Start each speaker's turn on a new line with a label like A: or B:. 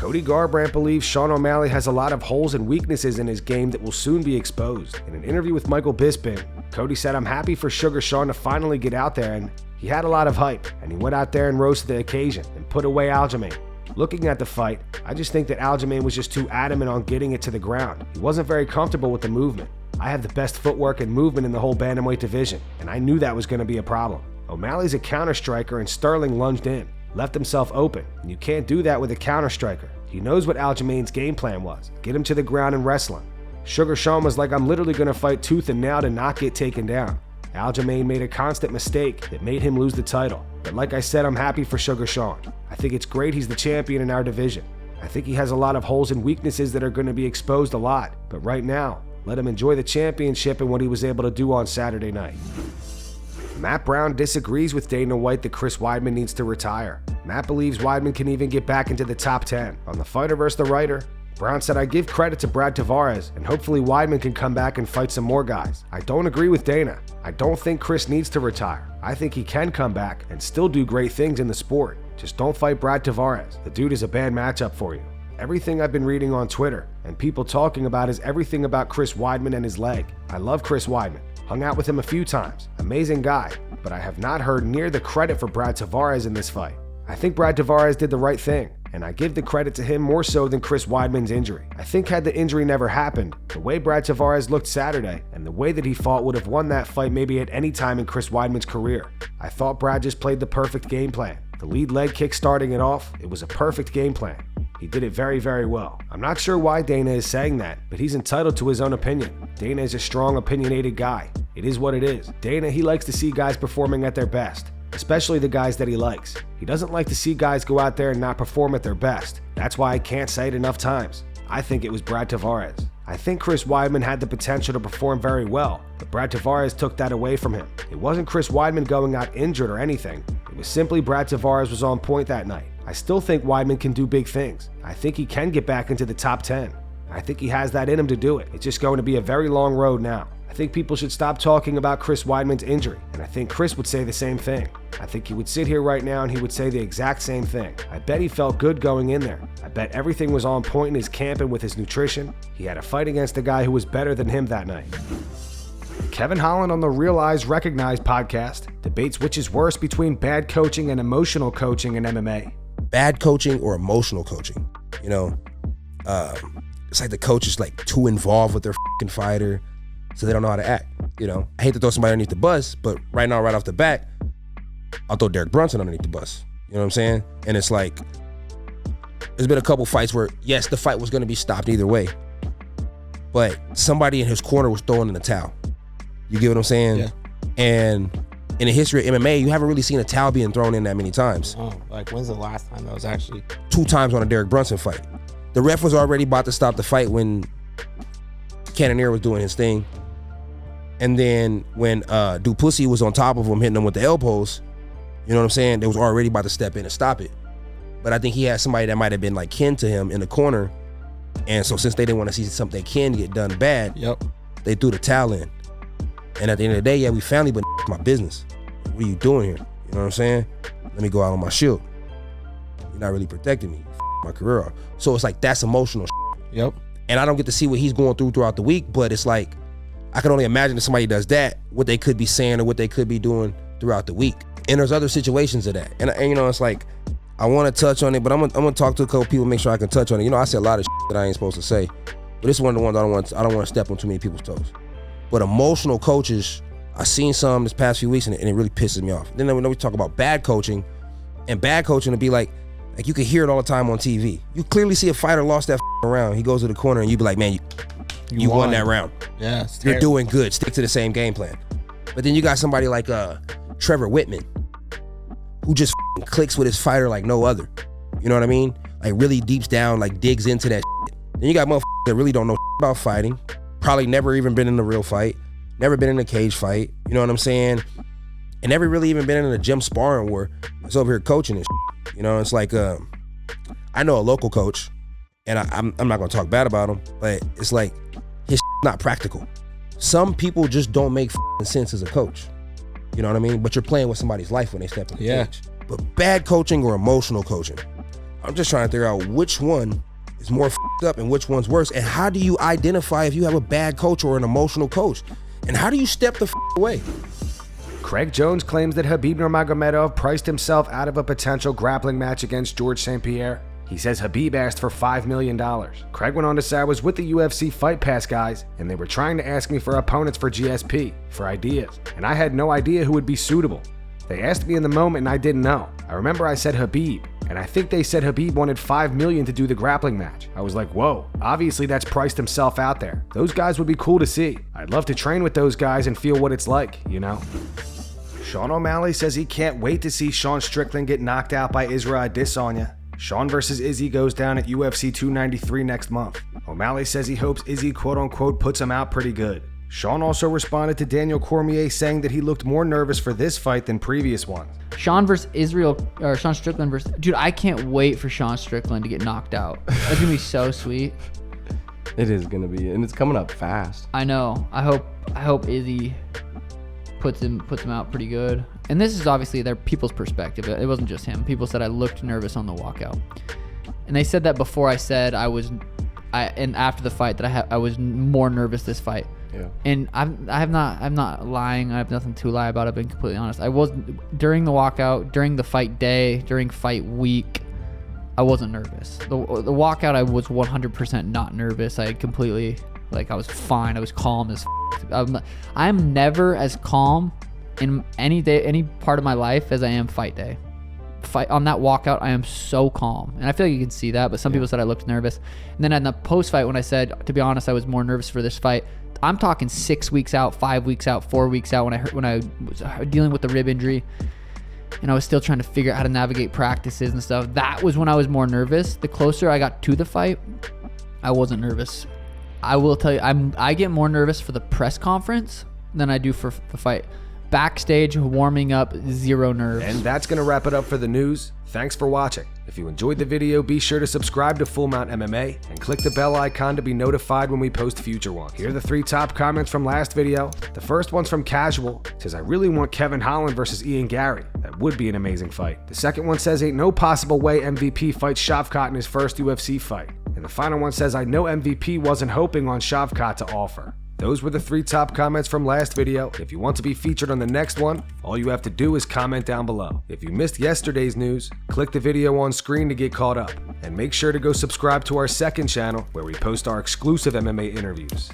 A: Cody Garbrandt believes Sean O'Malley has a lot of holes and weaknesses in his game that will soon be exposed. In an interview with Michael Bisping, Cody said, "I'm happy for Sugar Sean to finally get out there, and he had a lot of hype, and he went out there and rose to the occasion and put away Aljamain. Looking at the fight, I just think that Aljamain was just too adamant on getting it to the ground. He wasn't very comfortable with the movement. I have the best footwork and movement in the whole bantamweight division, and I knew that was going to be a problem. O'Malley's a counter striker, and Sterling lunged in, left himself open, and you can't do that with a counter striker. He knows what Aljamain's game plan was. Get him to the ground and wrestle him. Sugar Sean was like, I'm literally going to fight tooth and nail to not get taken down. Aljamain made a constant mistake that made him lose the title. But like I said, I'm happy for Sugar Sean. I think it's great he's the champion in our division. I think he has a lot of holes and weaknesses that are going to be exposed a lot. But right now, let him enjoy the championship and what he was able to do on Saturday night." Matt Brown disagrees with Dana White that Chris Weidman needs to retire. Matt believes Weidman can even get back into the top 10. On The Fighter vs. the Writer, Brown said, "I give credit to Brad Tavares, and hopefully Weidman can come back and fight some more guys. I don't agree with Dana. I don't think Chris needs to retire. I think he can come back and still do great things in the sport. Just don't fight Brad Tavares. The dude is a bad matchup for you." Everything I've been reading on Twitter and people talking about is everything about Chris Weidman and his leg. I love Chris Weidman. Hung out with him a few times. Amazing guy. But I have not heard near the credit for Brad Tavares in this fight. I think Brad Tavares did the right thing, and I give the credit to him more so than Chris Weidman's injury. I think had the injury never happened, the way Brad Tavares looked Saturday and the way that he fought would have won that fight maybe at any time in Chris Weidman's career. I thought Brad just played the perfect game plan. The lead leg kick starting it off, it was a perfect game plan. He did it very, very well. I'm not sure why Dana is saying that, but he's entitled to his own opinion. Dana is a strong, opinionated guy. It is what it is. Dana, he likes to see guys performing at their best, especially the guys that he likes. He doesn't like to see guys go out there and not perform at their best. That's why I can't say it enough times. I think it was Brad Tavares. I think Chris Weidman had the potential to perform very well, but Brad Tavares took that away from him. It wasn't Chris Weidman going out injured or anything. It was simply Brad Tavares was on point that night. I still think Weidman can do big things. I think he can get back into the top 10. I think he has that in him to do it. It's just going to be a very long road now. I think people should stop talking about Chris Weidman's injury, and I think Chris would say the same thing. I think he would sit here right now and he would say the exact same thing. I bet he felt good going in there. I bet everything was on point in his camp and with his nutrition. He had a fight against a guy who was better than him that night. Kevin Holland on the Realize Recognize podcast debates which is worse between bad coaching and emotional coaching in MMA.
B: Bad coaching or emotional coaching, it's like the coach is like too involved with their fucking fighter, so they don't know how to act. I hate to throw somebody underneath the bus, but right now, right off the bat, I'll throw Derek Brunson underneath the bus. You know what I'm saying? And it's like, there's been a couple fights where, yes, the fight was going to be stopped either way, but somebody in his corner was throwing in the towel. You get what I'm saying?
C: Yeah.
B: And in the history of MMA, you haven't really seen a towel being thrown in that many times.
C: Oh, like when's the last time that was actually?
B: 2 times on a Derek Brunson fight. The ref was already about to stop the fight when Cannonier was doing his thing. And then when Duplessis was on top of him, hitting him with the elbows, you know what I'm saying? They was already about to step in and stop it. But I think he had somebody that might have been like kin to him in the corner. And so since they didn't want to see something Ken get done bad, they threw the towel in. And at the end of the day, yeah, we family, but my business. What are you doing here? You know what I'm saying? Let me go out on my shield. You're not really protecting me. My career off. So it's like, that's emotional.
C: Yep.
B: And I don't get to see what he's going through throughout the week, but it's like, I can only imagine if somebody does that, what they could be saying or what they could be doing throughout the week. And there's other situations of that. And it's like, I want to touch on it, but I'm gonna talk to a couple people, make sure I can touch on it. I say a lot of that I ain't supposed to say, but this is one of the ones I don't want to step on too many people's toes. But emotional coaches, I've seen some this past few weeks, and it really pisses me off. Then we talk about bad coaching, and bad coaching would be like you can hear it all the time on TV. You clearly see a fighter lost that round. He goes to the corner, and you be like, man, you won that round.
C: Yeah,
B: you're doing good. Stick to the same game plan. But then you got somebody like Trevor Whitman, who just clicks with his fighter like no other. You know what I mean? Like really deeps down, like digs into that shit. Then you got motherfuckers that really don't know about fighting. Probably never even been in a real fight. Never been in a cage fight. You know what I'm saying? And never really even been in a gym sparring where it's over here coaching and shit. It's like, I know a local coach, and I'm not gonna talk bad about him, but it's like, his not practical. Some people just don't make sense as a coach. You know what I mean? But you're playing with somebody's life when they step in the cage. But bad coaching or emotional coaching, I'm just trying to figure out which one is more f***ed up and which one's worse. And how do you identify if you have a bad coach or an emotional coach? And how do you step the f*** away?
A: Craig Jones claims that Khabib Nurmagomedov priced himself out of a potential grappling match against George St. Pierre. He says Khabib asked for $5 million. Craig went on to say, I was with the UFC Fight Pass guys, and they were trying to ask me for opponents for GSP, for ideas, and I had no idea who would be suitable. They asked me in the moment and I didn't know. I remember I said Khabib, and I think they said Khabib wanted $5 million to do the grappling match. I was like, whoa, obviously that's priced himself out there. Those guys would be cool to see. I'd love to train with those guys and feel what it's like, you know? Sean O'Malley says he can't wait to see Sean Strickland get knocked out by Israel Adesanya. Sean versus Izzy goes down at UFC 293 next month. O'Malley says he hopes Izzy quote-unquote puts him out pretty good. Sean also responded to Daniel Cormier saying that he looked more nervous for this fight than previous ones.
D: Sean Strickland versus... Dude, I can't wait for Sean Strickland to get knocked out. That's going to be so sweet.
E: It is going to be, and it's coming up fast.
D: I know. I hope Izzy puts him out pretty good. And this is obviously their people's perspective. It wasn't just him. People said I looked nervous on the walkout, and they said that before I said and after the fight that I was more nervous this fight.
E: Yeah.
D: And I'm not lying. I have nothing to lie about it. Being completely honest, I wasn't during the walkout, during the fight day, during fight week. I wasn't nervous. The walkout, I was 100% not nervous. I completely I was fine. I was calm as. I'm never as calm in any part of my life as I am fight day. On that walkout, I am so calm, and I feel like you can see that. But some people said I looked nervous, and then in the post fight, when I said, to be honest, I was more nervous for this fight. I'm talking 6 weeks out, 5 weeks out, 4 weeks out when I was dealing with the rib injury, and I was still trying to figure out how to navigate practices and stuff. That was when I was more nervous. The closer I got to the fight, I wasn't nervous. I will tell you, I get more nervous for the press conference than I do for the fight. Backstage, warming up, zero nerves.
A: And that's going to wrap it up for the news. Thanks for watching. If you enjoyed the video, be sure to subscribe to Full Mount MMA and click the bell icon to be notified when we post future ones. Here are the 3 top comments from last video. The first one's from Casual. It says, I really want Kevin Holland versus Ian Gary. That would be an amazing fight. The second one says, ain't no possible way MVP fights Shavkat in his first UFC fight. And the final one says, I know MVP wasn't hoping on Shavkat to offer. Those were the 3 top comments from last video. If you want to be featured on the next one, all you have to do is comment down below. If you missed yesterday's news, click the video on screen to get caught up. And make sure to go subscribe to our second channel where we post our exclusive MMA interviews.